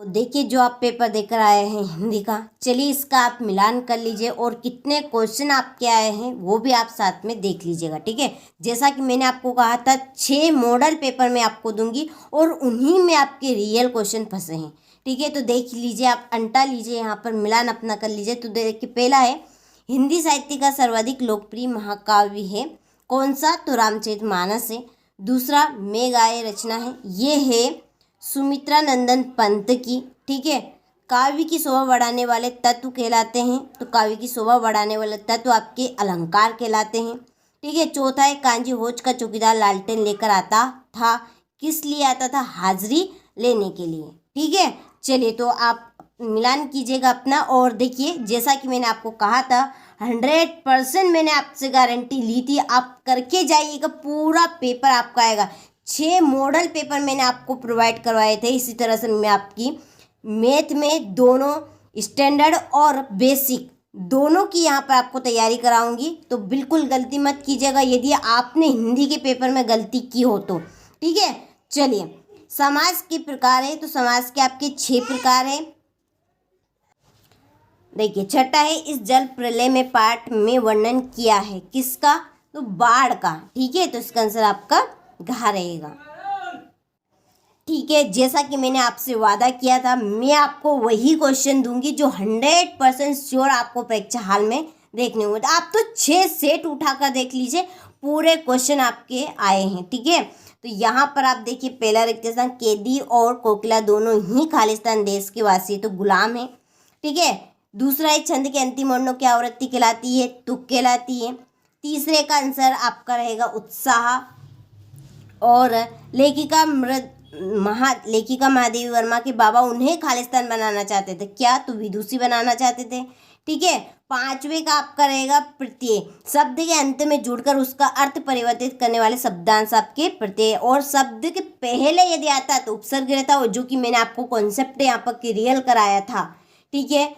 देखिए जो आप पेपर देकर आए हैं हिंदी का, चलिए इसका आप मिलान कर लीजिए और कितने क्वेश्चन आपके आए हैं वो भी आप साथ में देख लीजिएगा। ठीक है, जैसा कि मैंने आपको कहा था 6 मॉडल पेपर मैं आपको दूंगी और उन्हीं में आपके रियल क्वेश्चन फंसे हैं। ठीक है, तो देख लीजिए, आप अंटा लीजिए, यहाँ पर मिलान अपना कर लीजिए। तो देखिए पहला है, हिंदी साहित्य का सर्वाधिक लोकप्रिय महाकाव्य है कौन सा? तो रामचरितमानस है। दूसरा मेघाय रचना है, ये है सुमित्रा नंदन पंत की। ठीक है, काव्य की शोभा बढ़ाने वाले तत्व कहलाते हैं, तो काव्य की शोभा बढ़ाने वाले तत्व आपके अलंकार कहलाते हैं। ठीक है, चौथा है कांजी भोज का चौकीदार लालटेन लेकर आता था, किस लिए आता था? हाजिरी लेने के लिए। ठीक है, चलिए तो आप मिलान कीजिएगा अपना और देखिए जैसा कि मैंने आपको कहा था 100% मैंने आपसे गारंटी ली थी, आप करके जाइएगा, पूरा पेपर आपका आएगा। 6 मॉडल पेपर मैंने आपको प्रोवाइड करवाए थे। इसी तरह से मैं आपकी मैथ में दोनों स्टैंडर्ड और बेसिक दोनों की यहाँ पर आपको तैयारी कराऊंगी, तो बिल्कुल गलती मत कीजिएगा यदि आपने हिंदी के पेपर में गलती की हो तो। ठीक है, चलिए समाज के प्रकार है, तो समाज के आपके 6 प्रकार है। देखिए छठा है, इस जल प्रलय में पाठ में वर्णन किया है किसका? तो बाढ़ का। ठीक है, तो इसका आंसर आपका घा रहेगा। ठीक है, जैसा कि मैंने आपसे वादा किया था, मैं आपको वही क्वेश्चन दूंगी जो 100% श्योर आपको परीक्षा हाल में देखने होंगे। तो आप तो 6 सेट उठाकर देख लीजिए, पूरे क्वेश्चन आपके आए हैं। ठीक है, तो यहाँ पर आप देखिए पहला रिक्त स्थान, कैदी और कोकिला दोनों ही खालिस्तान देश के वासी तो गुलाम है। ठीक है, दूसरा है छंद के अंतिम वर्णों की आवृत्ति कहलाती है? तुक कहलाती है। तीसरे का आंसर आपका रहेगा उत्साह। और लेखिका महादेवी वर्मा के बाबा उन्हें खालिस्तान बनाना चाहते थे, क्या? तो विदुषी बनाना चाहते थे। ठीक है, पांचवे का आपका रहेगा प्रत्यय, शब्द के अंत में जुड़कर उसका अर्थ परिवर्तित करने वाले शब्दांश आपके प्रत्यय, और शब्द के पहले यदि आता तो उपसर्ग रहता, जो कि मैंने आपको कॉन्सेप्ट यहाँ पर क्लियर कराया था। ठीक है,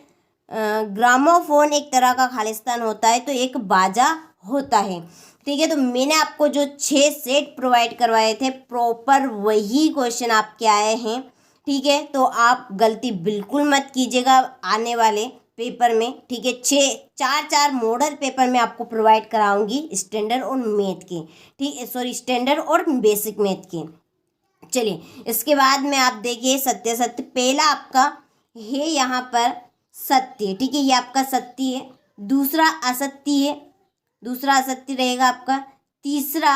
ग्रामोफोन एक तरह का खालिस्तान होता है, तो एक बाजा होता है। ठीक है, तो मैंने आपको जो 6 सेट प्रोवाइड करवाए थे प्रॉपर वही क्वेश्चन आपके आए हैं। ठीक है, तो आप गलती बिल्कुल मत कीजिएगा आने वाले पेपर में। ठीक है, 4 मॉडल पेपर में आपको प्रोवाइड कराऊंगी स्टैंडर्ड और मैथ के। ठीक है, सॉरी स्टैंडर्ड और बेसिक मैथ के। चलिए इसके बाद में आप देखिए सत्य सत्य, पहला आपका है यहाँ पर सत्य। ठीक है, ये आपका सत्य है। दूसरा असत्य है, दूसरा असत्य रहेगा आपका। तीसरा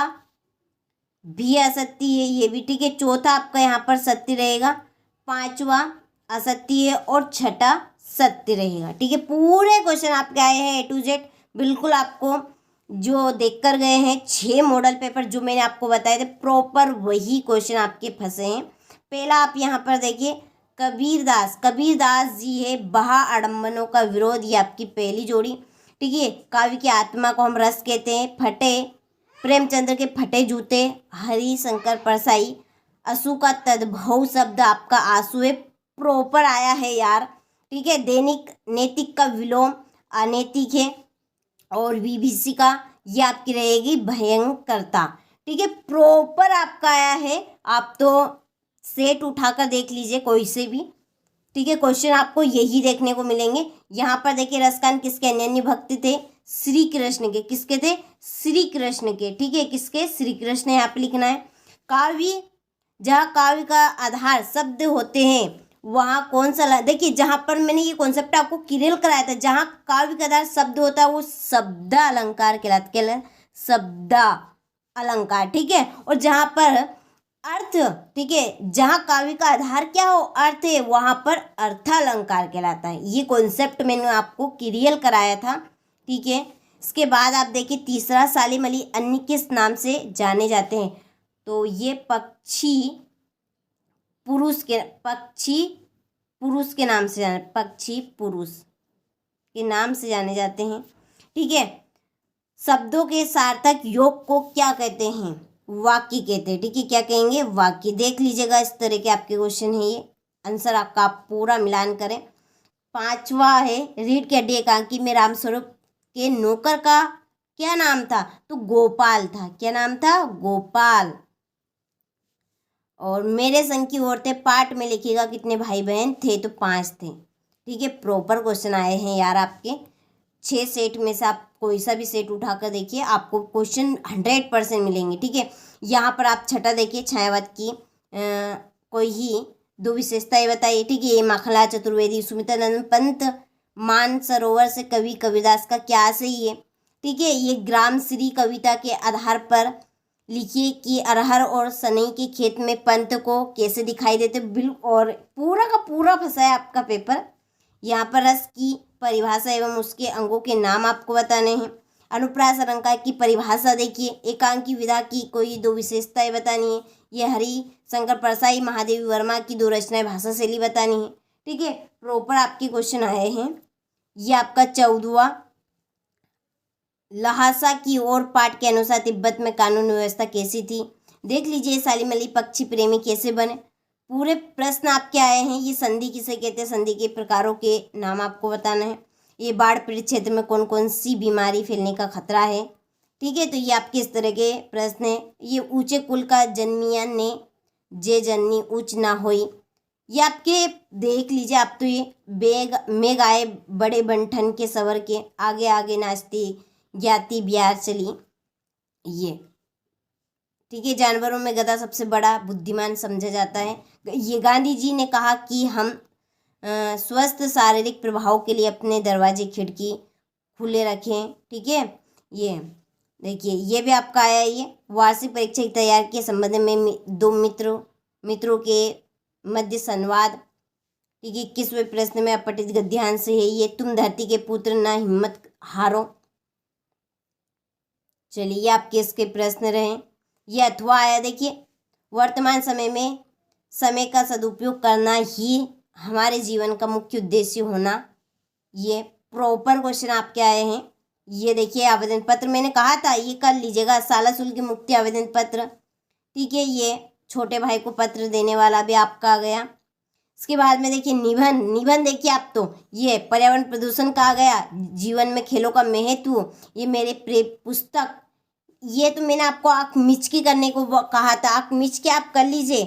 भी असत्य है, ये भी। ठीक है, चौथा आपका यहाँ पर सत्य रहेगा। पांचवा असत्य है और छठा सत्य रहेगा। ठीक है, पूरे क्वेश्चन आपके आए हैं A to Z, बिल्कुल आपको जो देख कर गए हैं 6 मॉडल पेपर जो मैंने आपको बताए थे प्रॉपर वही क्वेश्चन आपके फंसे हैं। पहला आप यहाँ पर देखिए कबीरदास जी है, बहा आडम्बरों का विरोध, ये आपकी पहली जोड़ी। ठीक है, काव्य की आत्मा को हम रस कहते हैं। फटे, प्रेमचंद्र के फटे जूते, हरिशंकर परसाई, असु का तद्भव शब्द आपका आंसू है, प्रॉपर आया है यार। ठीक है, दैनिक नैतिक का विलोम अनैतिक है, और विभीषिका का ये आपकी रहेगी भयंकरता। ठीक है, प्रॉपर आपका आया है, आप तो सेट उठाकर देख लीजिए कोई से भी। ठीक है, क्वेश्चन आपको यही देखने को मिलेंगे। यहाँ पर देखिए रसकान किसके? अनन्य भक्त थे, श्री कृष्ण के। किसके थे? श्री कृष्ण के। ठीक है, किसके? श्री कृष्ण यहाँ पे लिखना है। काव्य, जहाँ काव्य का आधार शब्द होते हैं वहाँ कौन सा? देखिए जहाँ पर मैंने ये कॉन्सेप्ट आपको क्लियर कराया था, जहाँ काव्य का आधार शब्द होता है वो शब्द अलंकार कहलाता, शब्द अलंकार। ठीक है, और जहाँ पर अर्थ, ठीक है, जहाँ काव्य का आधार क्या हो? अर्थ है, वहाँ पर अर्थालंकार कहलाता है। ये कॉन्सेप्ट मैंने आपको क्लियर कराया था। ठीक है, इसके बाद आप देखिए तीसरा, सालिम अली अन्य किस नाम से जाने जाते हैं? तो ये पक्षी पुरुष के नाम से पक्षी पुरुष के नाम से जाने जाते हैं। ठीक है, शब्दों के सार्थक योग को क्या कहते हैं? वाक्य कहते हैं। ठीक है, क्या कहेंगे? वाक्य। देख लीजिएगा, इस तरह के आपके क्वेश्चन है ये, आंसर आपका आप पूरा मिलान करें। पांचवा है, रीढ़ की हड्डी एकांकी में रामस्वरूप के नौकर का क्या नाम था? तो गोपाल था। क्या नाम था? गोपाल। और मेरे संग की औरतें पार्ट में लिखिएगा कितने भाई बहन थे, तो 5 थे। ठीक है, प्रॉपर क्वेश्चन आए हैं यार आपके 6 सेट में से। आप कोई सा भी सेट उठाकर देखिए, आपको क्वेश्चन 100% मिलेंगे। ठीक है, यहाँ पर आप छठा देखिए, छायावत की कोई ही 2 विशेषताएं बताइए। ठीक है, ये माखनलाल चतुर्वेदी, सुमित्रानंद पंत, मानसरोवर से कवि कबीरदास का क्या सही है। ठीक है, ये ग्राम श्री कविता के आधार पर लिखिए कि अरहर और सनई के खेत में पंत को कैसे दिखाई देते। बिल्कुल, और पूरा का पूरा फंसा है आपका पेपर। यहाँ पर रस की परिभाषा एवं उसके अंगों के नाम आपको बताने हैं। अनुप्रास अलंकार की परिभाषा देखिए। एकांकी विधा की कोई 2 विशेषताएं बतानी है। ये हरि शंकर परसाई महादेवी वर्मा की 2 रचनाएं भाषा शैली बतानी है। ठीक है, प्रॉपर आपके क्वेश्चन आए हैं। ये आपका 14वां, लहासा की और पाठ के अनुसार तिब्बत में कानून व्यवस्था कैसी थी। देख लीजिए, सालिम अली पक्षी प्रेमी कैसे बने। पूरे प्रश्न आपके आए हैं। ये संधि किसे कहते हैं, संधि के प्रकारों के नाम आपको बताना है। ये बाढ़ पीड़ित क्षेत्र में कौन कौन सी बीमारी फैलने का खतरा है। ठीक है, तो ये आपके इस तरह के प्रश्न हैं। ये ऊंचे कुल का जन्मिया ने जे जननी ऊंच ना होई। ये आपके देख लीजिए आप तो, ये बेग मेघ आए बड़े बंठन के सवर के, आगे आगे नाचती ज्ञाति ब्याह चली। ये ठीक है, जानवरों में गधा सबसे बड़ा बुद्धिमान समझा जाता है। ये गांधी जी ने कहा कि हम स्वस्थ शारीरिक प्रभाव के लिए अपने दरवाजे खिड़की खुले रखें। ठीक है, ये देखिए, ये भी आपका आया। ये वार्षिक परीक्षा की तैयारी के संबंध में 2 मित्रों के मध्य संवाद। ठीक है, 21वें प्रश्न में अपठित गद्यांश से है ये, तुम धरती के पुत्र ना हिम्मत हारो। चलिए, आपके इसके प्रश्न रहे। ये अथवा आया। देखिए, वर्तमान समय में समय का सदुपयोग करना ही हमारे जीवन का मुख्य उद्देश्य होना। ये प्रॉपर क्वेश्चन आपके आए हैं। ये देखिए, आवेदन पत्र मैंने कहा था ये कर लीजिएगा, साला शुल्क मुक्ति आवेदन पत्र। ठीक है, ये छोटे भाई को पत्र देने वाला भी आपका आ गया। इसके बाद में देखिए निबंध देखिए आप तो, ये पर्यावरण प्रदूषण का आ गया, जीवन में खेलों का महत्व, ये मेरे पुस्तक। ये तो मैंने आपको आँख मिचकी करने को कहा था, आँख मिचकी आप कर लीजिए,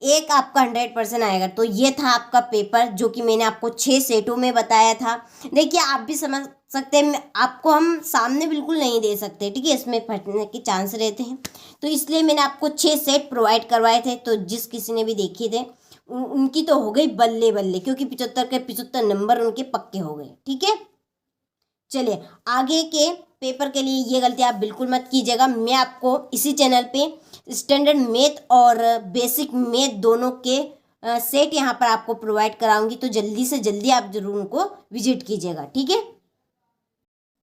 एक आपका 100% आएगा। तो ये था आपका पेपर जो कि मैंने आपको 6 सेटों में बताया था। देखिए, आप भी समझ सकते हैं, आपको हम सामने बिल्कुल नहीं दे सकते। ठीक है, इसमें फटने के चांस रहते हैं, तो इसलिए मैंने आपको 6 सेट प्रोवाइड करवाए थे। तो जिस किसी ने भी देखे थे उनकी तो हो गई बल्ले बल्ले, क्योंकि 75 के 75 नंबर उनके पक्के हो गए। ठीक है, चलिए आगे के पेपर के लिए ये गलती आप बिल्कुल मत कीजिएगा। मैं आपको इसी चैनल पे स्टैंडर्ड मैथ और बेसिक मैथ दोनों के सेट यहाँ पर आपको प्रोवाइड कराऊंगी, तो जल्दी से जल्दी आप जरूर उनको विजिट कीजिएगा। ठीक है।